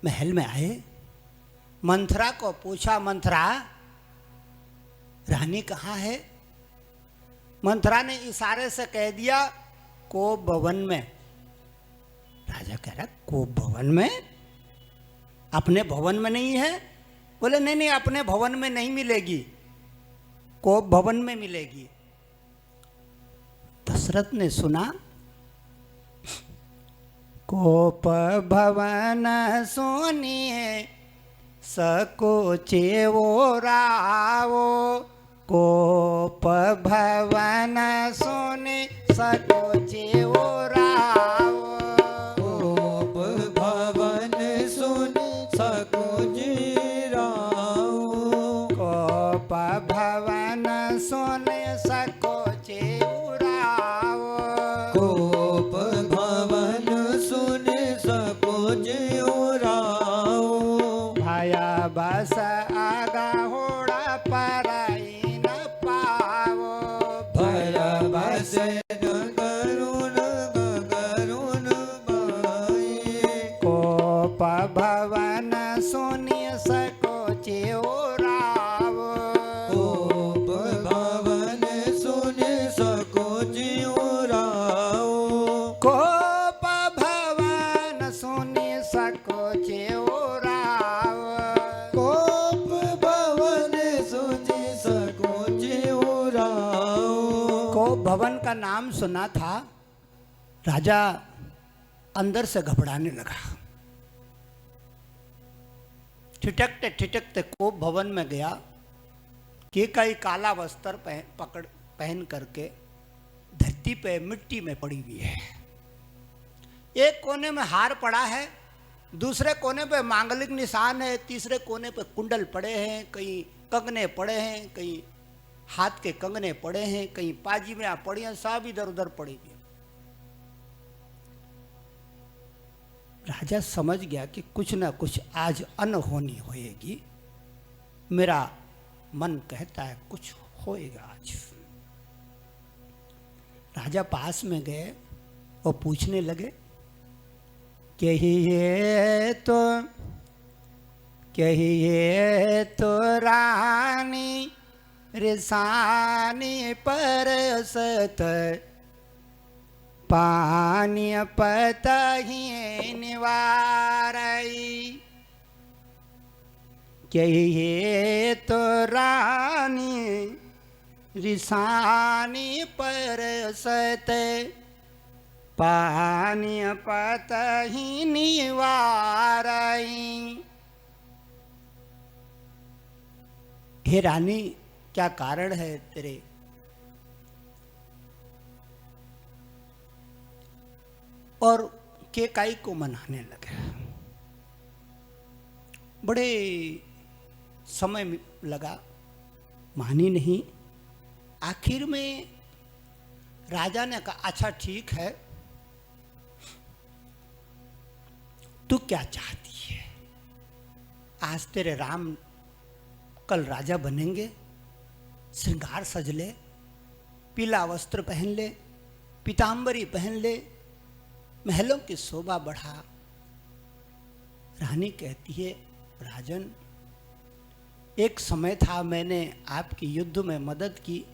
महल में आए, मंथरा को पूछा, मंथरा रानी कहाँ है? मंथरा ने इशारे से कह दिया, कोप भवन में। राजा कह रहा, कोप भवन में? अपने भवन में नहीं है? बोले नहीं नहीं, अपने भवन में नहीं मिलेगी, कोप भवन में मिलेगी। दशरथ ने सुना, कोप भवन सुनिए सकोचे वो रावो, कोप भवन सुने सकोचे वो रावो, कोप भवन सुने सकोचे रावो, कोप भवन सुने सकोचे रावो, कोप भवन सुने सकोचे रावो, भया बस आगा होड़ा पराई न पावो, भया बस गरुण बाई, कोप भवन सुनि सकोचे रावो, कोप भवन सुने सकोचे रावो, कोप भवन सुनि सकोचे रावो, कोप भवन सुने सकोचे रावो। कोप भवन का नाम सुना था, राजा अंदर से घबराने लगा। ठिठकते ठिठकते कोप भवन में गया। केकई काला वस्त्र पहन करके धरती पे मिट्टी में पड़ी हुई है। एक कोने में हार पड़ा है, दूसरे कोने पे मांगलिक निशान है, तीसरे कोने पे कुंडल पड़े हैं, कहीं कंगने पड़े हैं, कहीं हाथ के कंगने पड़े हैं, कहीं पाजीबियां पड़ी हैं, सब इधर उधर पड़ी हुई। राजा समझ गया कि कुछ ना कुछ आज अनहोनी होएगी। मेरा मन कहता है कुछ होएगा आज। राजा पास में गए और पूछने लगे, कहिए तो रानी रिसानी परसत, पानी पतहि निवारई, कहिए तो रानी रिसानी परसत, पानी पतहि निवारई। हे रानी, क्या कारण है तेरे? और केकाई को मनाने लगे। बड़े समय लगा, मानी नहीं। आखिर में राजा ने कहा, अच्छा ठीक है, तू क्या चाहती है? आज तेरे राम कल राजा बनेंगे, श्रृंगार सज ले, पीला वस्त्र पहन ले, पीतांबरी पहन ले, महलों की शोभा बढ़ा। रानी कहती है, राजन, एक समय था मैंने आपकी युद्ध में मदद की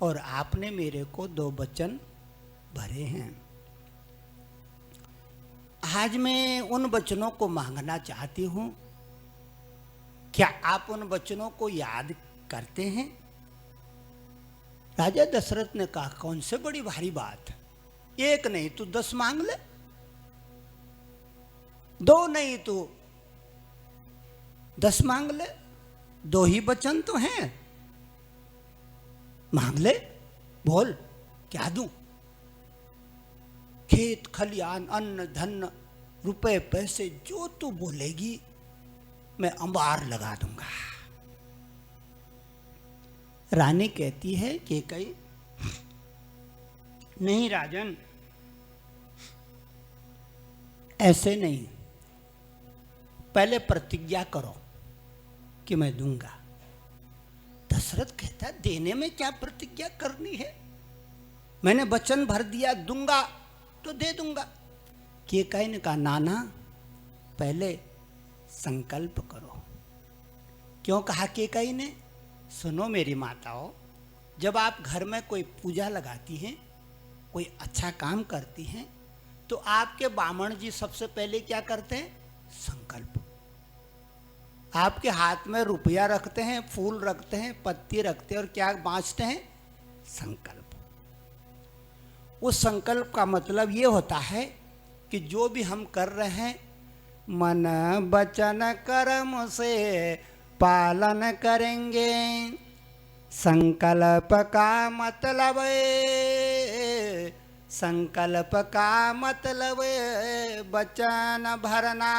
और आपने मेरे को 2 वचन भरे हैं। आज मैं उन वचनों को मांगना चाहती हूं। क्या आप उन वचनों को याद करते हैं? राजा दशरथ ने कहा, कौन से बड़ी भारी बात, एक नहीं तू 10 मांग ले, 2 नहीं तू 10 मांग ले, 2 ही वचन तो हैं, मांग ले, बोल क्या दूं? खेत खलियान अन्न धन रुपए पैसे जो तू बोलेगी मैं अंबार लगा दूंगा। रानी कहती है कि कई नहीं राजन, ऐसे नहीं, पहले प्रतिज्ञा करो कि मैं दूंगा। दशरथ कहता, देने में क्या प्रतिज्ञा करनी है, मैंने वचन भर दिया, दूंगा तो दे दूंगा। केकई ने कहा, नाना पहले संकल्प करो। क्यों कहा केकई ने? सुनो मेरी माताओं, जब आप घर में कोई पूजा लगाती हैं, कोई अच्छा काम करती हैं, तो आपके बामण जी सबसे पहले क्या करते हैं? संकल्प। आपके हाथ में रुपया रखते हैं, फूल रखते हैं, पत्ती रखते हैं और क्या बाँचते हैं? संकल्प। उस संकल्प का मतलब ये होता है कि जो भी हम कर रहे हैं, मन वचन कर्म से पालन करेंगे। संकल्प का मतलब वचन भरना।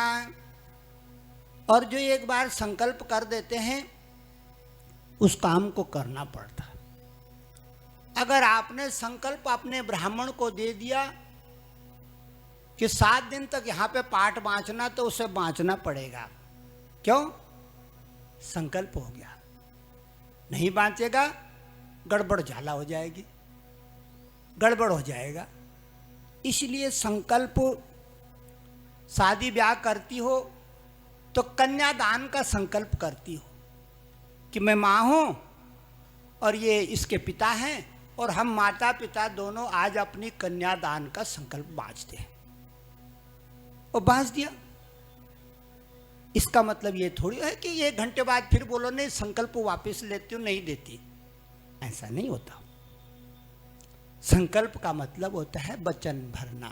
और जो एक बार संकल्प कर देते हैं, उस काम को करना पड़ता है। अगर आपने संकल्प अपने ब्राह्मण को दे दिया कि 7 दिन तक यहाँ पे पाठ बाँचना, तो उसे बाँचना पड़ेगा। क्यों? संकल्प हो गया। नहीं बाँचेगा, गड़बड़ झाला हो जाएगी, गड़बड़ हो जाएगा। इसलिए संकल्प, शादी ब्याह करती हो तो कन्यादान का संकल्प करती हो कि मैं माँ हूँ और ये इसके पिता हैं, और हम माता पिता दोनों आज अपनी कन्यादान का संकल्प बाँचते हैं, और बाँच दिया। इसका मतलब ये थोड़ी है कि 1 घंटे बाद फिर बोलो नहीं संकल्प वापस लेती हूँ, नहीं देती। ऐसा नहीं होता। संकल्प का मतलब होता है वचन भरना।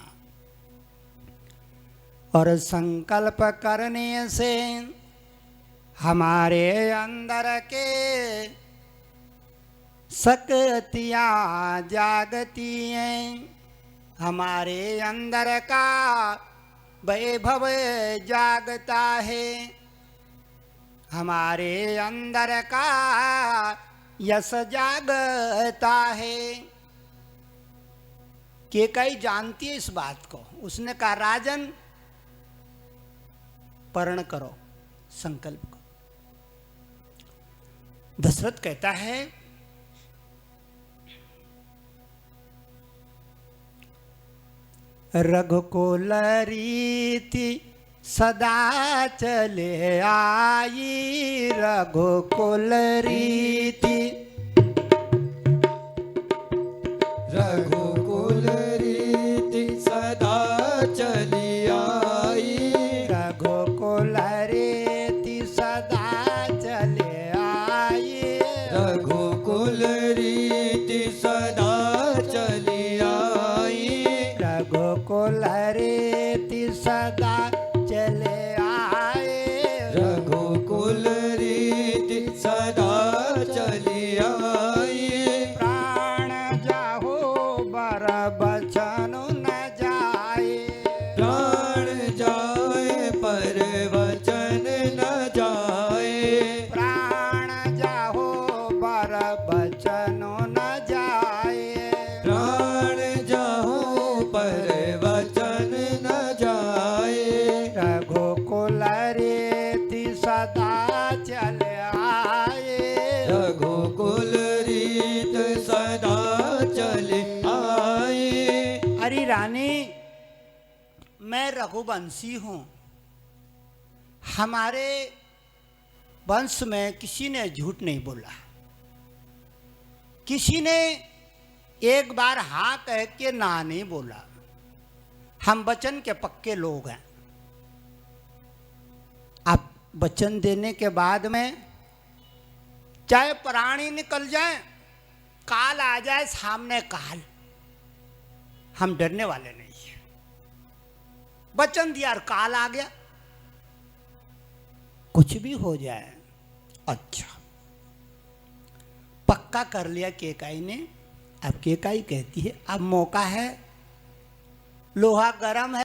और संकल्प करने से हमारे अंदर के शक्तियाँ जागती हैं, हमारे अंदर का वैभव जागता है, हमारे अंदर का यश जागता है। केकई जानती है इस बात को। उसने कहा राजन पर्ण करो, संकल्प करो। दशरथ कहता है रघुकुल रीति सदा चले आई, रघुकुल रीति, रघुकुल रीति सदा चली आई, रघुकुल रीति सदा चले आई, रघुकुल रीति सदा चली आई, रघुकुल रीति सदा चले आए, रघुकुल रीति सदा चली आई। प्राण जाहो बर बचन न जाए, प्राण जाए पर वचन न जाए, प्राण जाहो बर बचन न जाए, प्राण जाओ पर वचन न जाए, रघुकुल रीति सदा चले आए। रघुकुल रीत सदा चले आए। अरे रानी, मैं रघुवंशी हूँ। हमारे वंश में किसी ने झूठ नहीं बोला, किसी ने एक बार हाँ कह के ना नहीं बोला। हम वचन के पक्के लोग हैं। आप वचन देने के बाद में चाहे प्राणी निकल जाए, काल आ जाए सामने, काल, हम डरने वाले नहीं है। वचन दिया और काल आ गया, कुछ भी हो जाए। अच्छा, पक्का कर लिया केकाई ने। अब केकाई कहती है अब मौका है, लोहा गरम है।